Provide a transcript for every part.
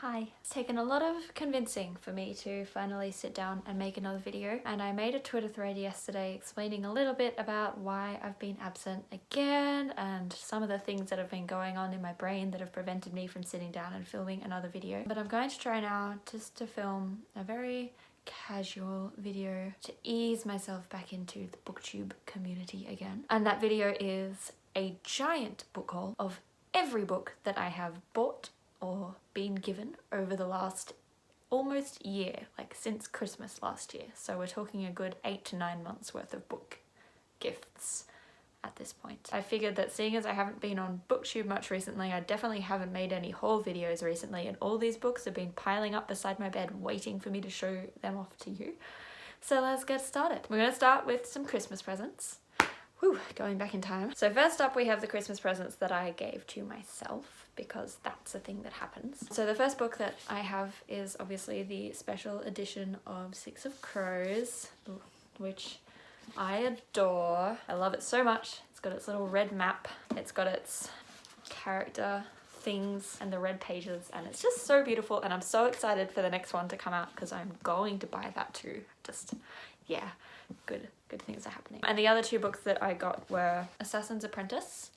Hi. It's taken a lot of convincing for me to finally sit down and make another video, and I made a Twitter thread yesterday explaining a little bit about why I've been absent again and some of the things that have been going on in my brain that have prevented me from sitting down and filming another video. But I'm going to try now just to film a very casual video to ease myself back into the booktube community again. And that video is a giant book haul of every book that I have bought or been given over the last almost year, like since Christmas last year. So we're talking a good 8 to 9 months worth of book gifts at this point. I figured that seeing as I haven't been on booktube much recently, I definitely haven't made any haul videos recently, and all these books have been piling up beside my bed waiting for me to show them off to you. So let's get started. We're going to start with some Christmas presents. Whew, going back in time. So first up we have the Christmas presents that I gave to myself, because that's a thing that happens. So the first book that I have is obviously the special edition of Six of Crows, which I adore. I love it so much. It's got its little red map, it's got its character things and the red pages, and it's just so beautiful, and I'm so excited for the next one to come out because I'm going to buy that too. Just, yeah, good things are happening. And the other two books that I got were Assassin's Apprentice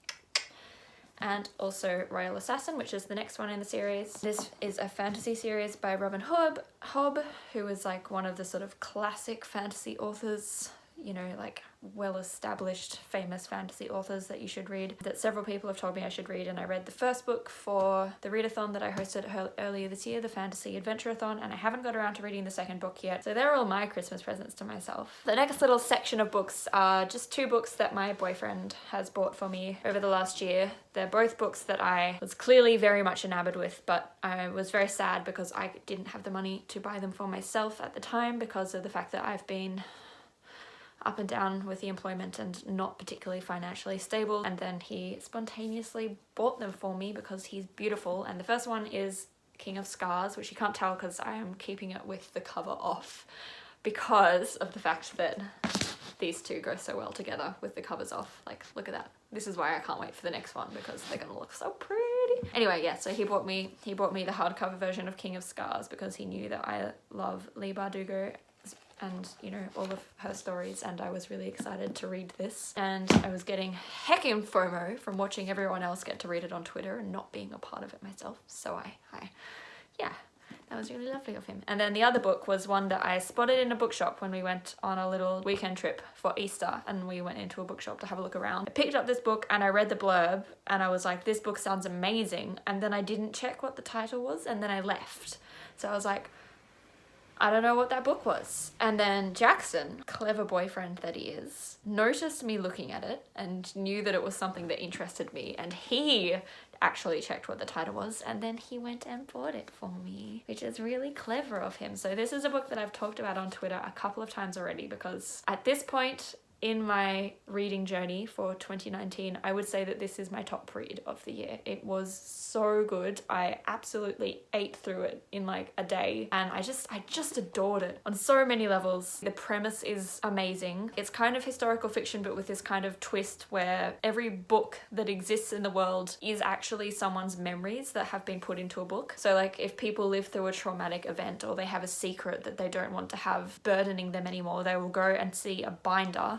and also Royal Assassin, which is the next one in the series. This is a fantasy series by Robin Hobb, who is like one of the sort of classic fantasy authors, you know, like well-established famous fantasy authors that you should read, that several people have told me I should read. And I read the first book for the readathon that I hosted earlier this year, the Fantasy Adventure-a-thon, and I haven't got around to reading the second book yet. So they're all my Christmas presents to myself. The next little section of books are just two books that my boyfriend has bought for me over the last year. They're both books that I was clearly very much enamored with, but I was very sad because I didn't have the money to buy them for myself at the time because of the fact that I've been up and down with the employment and not particularly financially stable. And then he spontaneously bought them for me because he's beautiful. And the first one is King of Scars, which you can't tell because I am keeping it with the cover off because of the fact that these two go so well together with the covers off. Like, look at that. This is why I can't wait for the next one, because they're gonna look so pretty. Anyway, yeah, so he bought me the hardcover version of King of Scars because he knew that I love Leigh Bardugo and, you know, all of her stories, and I was really excited to read this. And I was getting heckin' FOMO from watching everyone else get to read it on Twitter and not being a part of it myself. So yeah, that was really lovely of him. And then the other book was one that I spotted in a bookshop when we went on a little weekend trip for Easter, and we went into a bookshop to have a look around. I picked up this book and I read the blurb and I was like, this book sounds amazing. And then I didn't check what the title was, and then I left. So I was like, I don't know what that book was. And then Jackson, clever boyfriend that he is, noticed me looking at it and knew that it was something that interested me, and he actually checked what the title was, and then he went and bought it for me, which is really clever of him. So this is a book that I've talked about on Twitter a couple of times already, because at this point in my reading journey for 2019, I would say that this is my top read of the year. It was so good. I absolutely ate through it in like a day, and I just adored it on so many levels. The premise is amazing. It's kind of historical fiction, but with this kind of twist where every book that exists in the world is actually someone's memories that have been put into a book. So like if people live through a traumatic event, or they have a secret that they don't want to have burdening them anymore, they will go and see a binder,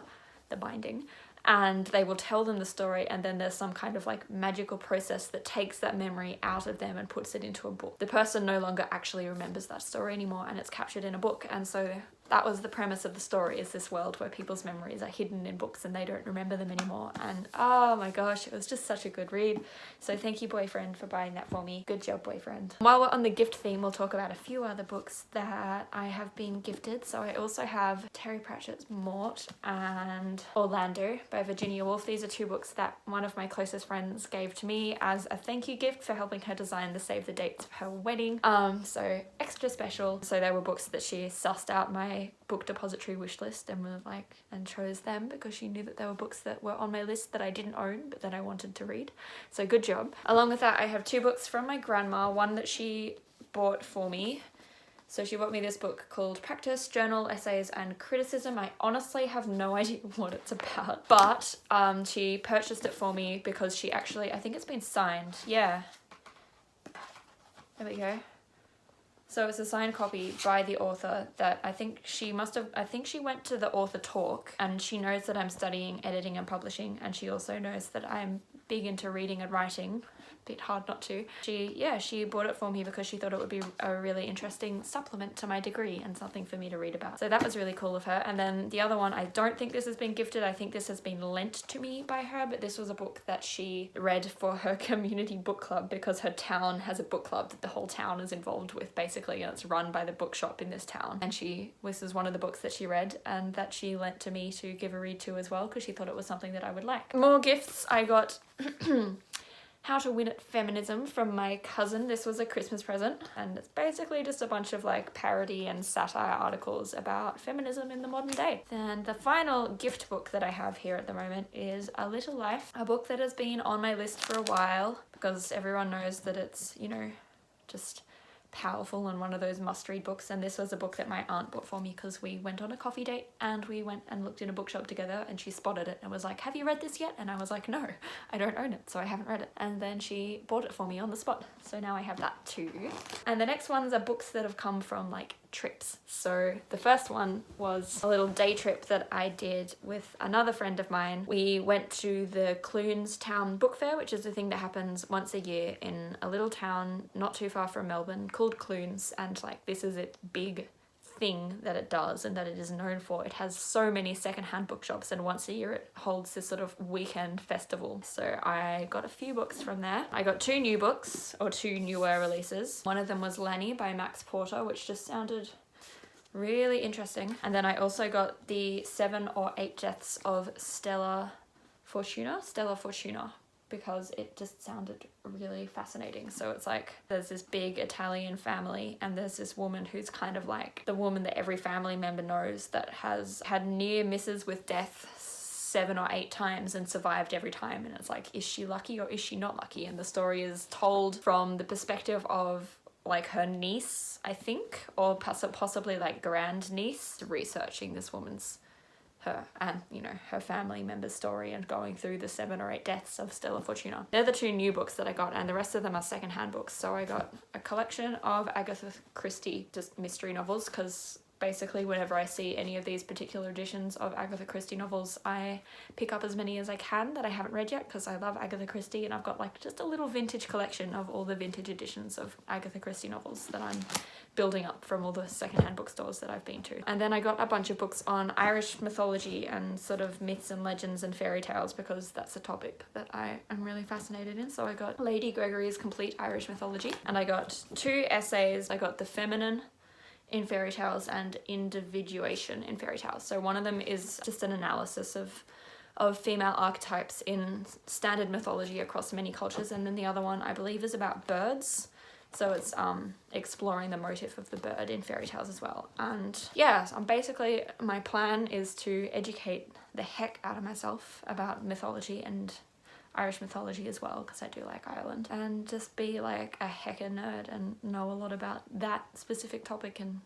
the binding, and they will tell them the story, and then there's some kind of like magical process that takes that memory out of them and puts it into a book. The person no longer actually remembers that story anymore, and it's captured in a book. And so that was the premise of the story, is this world where people's memories are hidden in books and they don't remember them anymore. And oh my gosh, it was just such a good read. So thank you, boyfriend, for buying that for me. Good job, boyfriend. While we're on the gift theme, we'll talk about a few other books that I have been gifted. So I also have Terry Pratchett's Mort and Orlando by Virginia Woolf. These are two books that one of my closest friends gave to me as a thank you gift for helping her design the save the dates for her wedding. So extra special. So they were books that she sussed out my book depository wish list and chose them because she knew that there were books that were on my list that I didn't own but that I wanted to read. So good job. Along with that, I have two books from my grandma, one that she bought for me. So she bought me this book called Practice, Journal, Essays and Criticism. I honestly have no idea what it's about, but she purchased it for me because she actually, I think it's been signed. Yeah. There we go. So it's a signed copy by the author that I think she went to the author talk, and she knows that I'm studying editing and publishing, and she also knows that I'm big into reading and writing. Bit hard not to. She bought it for me because she thought it would be a really interesting supplement to my degree and something for me to read about. So that was really cool of her. And then the other one, I don't think this has been gifted. I think this has been lent to me by her, but this was a book that she read for her community book club because her town has a book club that the whole town is involved with basically, and it's run by the bookshop in this town. And this is one of the books that she read and that she lent to me to give a read to as well because she thought it was something that I would like. More gifts. I got How to Win at Feminism from my cousin. This was a Christmas present, and it's basically just a bunch of like parody and satire articles about feminism in the modern day. And the final gift book that I have here at the moment is A Little Life, a book that has been on my list for a while because everyone knows that it's, you know, just powerful and one of those must-read books. And this was a book that my aunt bought for me because we went on a coffee date and we went and looked in a bookshop together, and she spotted it and was like, have you read this yet? And I was like, no, I don't own it, so I haven't read it. And then she bought it for me on the spot, so now I have that too. And the next ones are books that have come from like trips. So the first one was a little day trip that I did with another friend of mine. We went to the Clunes town book fair, which is a thing that happens once a year in a little town not too far from Melbourne called Clunes, and like this is its big thing that it does and that it is known for. It has so many secondhand bookshops, and once a year it holds this sort of weekend festival. So I got a few books from there. I got two new books, or two newer releases. One of them was Lanny by Max Porter, which just sounded really interesting. And then I also got the 7 or 8 Deaths of Stella Fortuna, because it just sounded really fascinating. So it's like there's this big Italian family, and there's this woman who's kind of like the woman that every family member knows that has had near misses with death 7 or 8 times and survived every time. And it's like, is she lucky or is she not lucky? And the story is told from the perspective of like her niece, I think, or possibly like grand niece, researching this woman's her and, you know, her family member's story and going through the 7 or 8 deaths of Stella Fortuna. They're the two new books that I got, and the rest of them are secondhand books. So I got a collection of Agatha Christie, just mystery novels, because basically whenever I see any of these particular editions of Agatha Christie novels, I pick up as many as I can that I haven't read yet because I love Agatha Christie, and I've got like just a little vintage collection of all the vintage editions of Agatha Christie novels that I'm building up from all the secondhand bookstores that I've been to. And then I got a bunch of books on Irish mythology and sort of myths and legends and fairy tales because that's a topic that I am really fascinated in. So I got Lady Gregory's Complete Irish Mythology, and I got 2 essays. I got The Feminine in Fairy Tales and Individuation in Fairy Tales. So one of them is just an analysis of female archetypes in standard mythology across many cultures, and then the other one I believe is about birds. So it's exploring the motif of the bird in fairy tales as well. And yeah, basically my plan is to educate the heck out of myself about mythology and Irish mythology as well, because I do like Ireland, and just be like a hecka nerd and know a lot about that specific topic and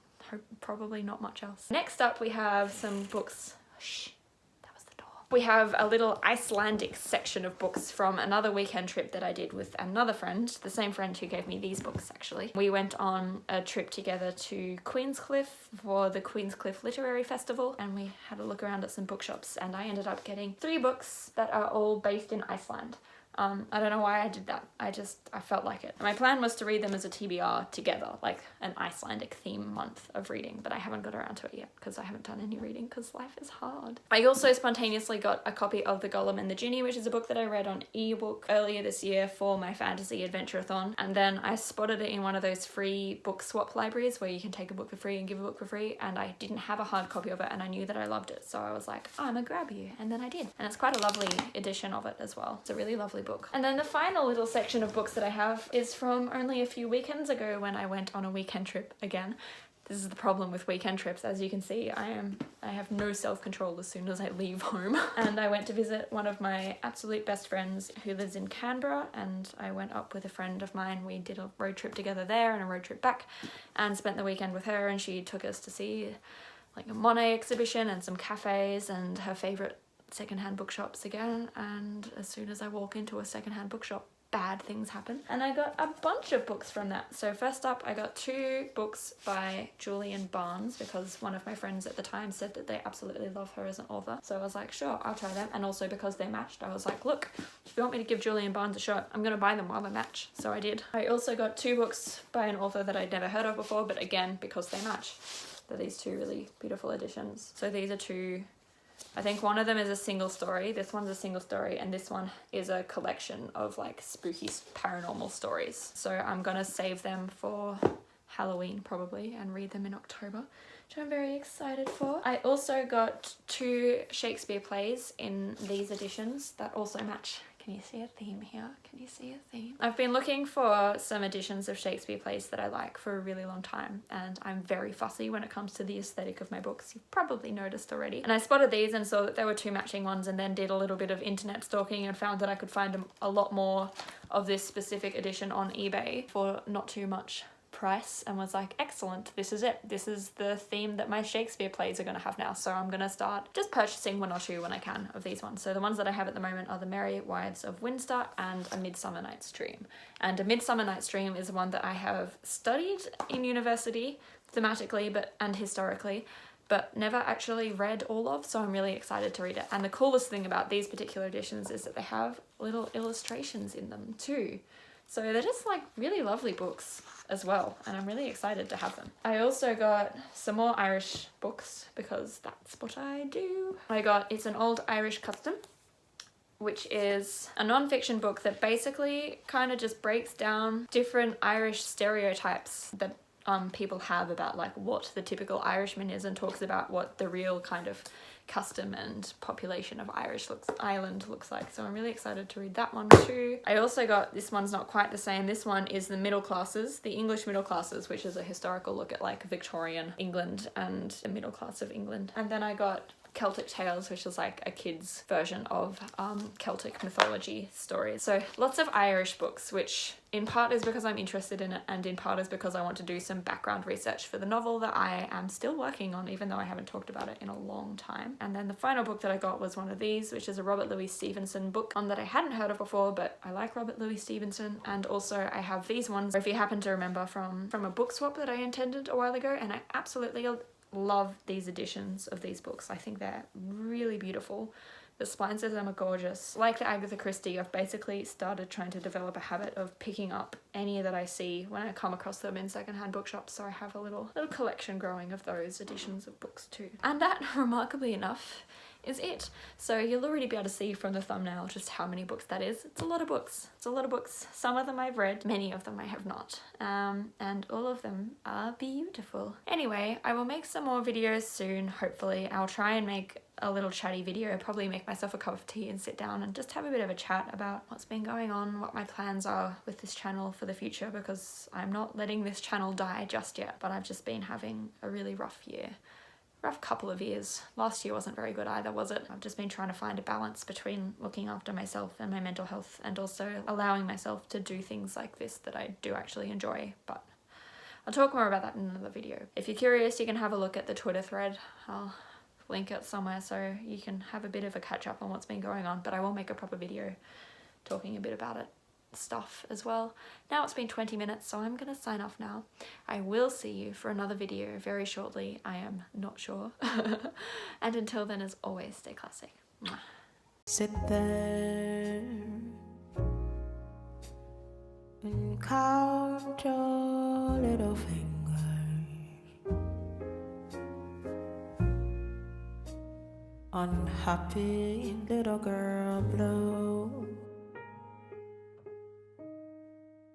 probably not much else. Next up we have some books. Shh. We have a little Icelandic section of books from another weekend trip that I did with another friend, the same friend who gave me these books actually. We went on a trip together to Queenscliff for the Queenscliff Literary Festival, and we had a look around at some bookshops, and I ended up getting 3 books that are all based in Iceland. I don't know why I did that. I felt like it. My plan was to read them as a TBR together, like an Icelandic theme month of reading, but I haven't got around to it yet because I haven't done any reading because life is hard. I also spontaneously got a copy of The Golem and the Ginny, which is a book that I read on ebook earlier this year for my fantasy adventure-a-thon, and then I spotted it in one of those free book swap libraries where you can take a book for free and give a book for free, and I didn't have a hard copy of it, and I knew that I loved it, so I was like, oh, I'm gonna grab you, and then I did. And it's quite a lovely edition of it as well. It's a really lovely book. And then the final little section of books that I have is from only a few weekends ago when I went on a weekend trip again. This is the problem with weekend trips. As you can see, I have no self-control as soon as I leave home. And I went to visit one of my absolute best friends who lives in Canberra, and I went up with a friend of mine. We did a road trip together there and a road trip back, and spent the weekend with her, and she took us to see like a Monet exhibition and some cafes and her favourite secondhand bookshops again. And as soon as I walk into a secondhand bookshop, bad things happen. And I got a bunch of books from that. So first up, I got 2 books by Julian Barnes because one of my friends at the time said that they absolutely love her as an author. So I was like, sure, I'll try them. And also because they matched, I was like, look, if you want me to give Julian Barnes a shot, I'm gonna buy them while they match. So I did. I also got 2 books by an author that I'd never heard of before, but again, because they match. They're these 2 really beautiful editions. So these are 2, I think one of them is a single story, this one's a single story, and this one is a collection of like spooky paranormal stories. So I'm gonna save them for Halloween probably and read them in October, which I'm very excited for. I also got 2 Shakespeare plays in these editions that also match. Can you see a theme here? Can you see a theme? I've been looking for some editions of Shakespeare plays that I like for a really long time, and I'm very fussy when it comes to the aesthetic of my books. You've probably noticed already. And I spotted these and saw that there were 2 matching ones, and then did a little bit of internet stalking and found that I could find a lot more of this specific edition on eBay for not too much price, and was like, excellent, this is it. This is the theme that my Shakespeare plays are going to have now. So I'm going to start just purchasing 1 or 2 when I can of these ones. So the ones that I have at the moment are The Merry Wives of Windsor and A Midsummer Night's Dream. And A Midsummer Night's Dream is one that I have studied in university thematically and historically, but never actually read all of, so I'm really excited to read it. And the coolest thing about these particular editions is that they have little illustrations in them too. So they're just like really lovely books as well, and I'm really excited to have them. I also got some more Irish books because that's what I do. It's an old Irish custom, which is a non-fiction book that basically kind of just breaks down different Irish stereotypes that people have about like what the typical Irishman is, and talks about what the real kind of custom and population of Ireland looks like. So I'm really excited to read that one too. I also got, this one's not quite the same, this one is the middle classes, the English middle classes, which is a historical look at like Victorian England and the middle class of England. And then I got Celtic Tales, which is like a kid's version of Celtic mythology stories. So lots of Irish books, which in part is because I'm interested in it, and in part is because I want to do some background research for the novel that I am still working on, even though I haven't talked about it in a long time. And then the final book that I got was one of these, which is a Robert Louis Stevenson book, one that I hadn't heard of before, but I like Robert Louis Stevenson. And also I have these ones, if you happen to remember, from a book swap that I attended a while ago, and I absolutely love these editions of these books. I think they're really beautiful. The spines of them are gorgeous. Like the Agatha Christie, I've basically started trying to develop a habit of picking up any that I see when I come across them in secondhand bookshops, so I have a little collection growing of those editions of books too. And that, remarkably enough, is it. So you'll already be able to see from the thumbnail just how many books that is. It's a lot of books. It's a lot of books. Some of them I've read, many of them I have not. And all of them are beautiful. Anyway, I will make some more videos soon, hopefully. I'll try and make a little chatty video, probably make myself a cup of tea and sit down and just have a bit of a chat about what's been going on, what my plans are with this channel for the future, because I'm not letting this channel die just yet, but I've just been having a really rough couple of years. Last year wasn't very good either, was it? I've just been trying to find a balance between looking after myself and my mental health, and also allowing myself to do things like this that I do actually enjoy. But I'll talk more about that in another video. If you're curious, you can have a look at the Twitter thread. I'll link it somewhere so you can have a bit of a catch up on what's been going on, but I will make a proper video talking a bit about it stuff as well. Now it's been 20 minutes, so I'm gonna sign off now. I will see you for another video very shortly, I am not sure. And until then, as always, stay classy. Mwah. Sit there and count your little fingers. Unhappy little girl blue.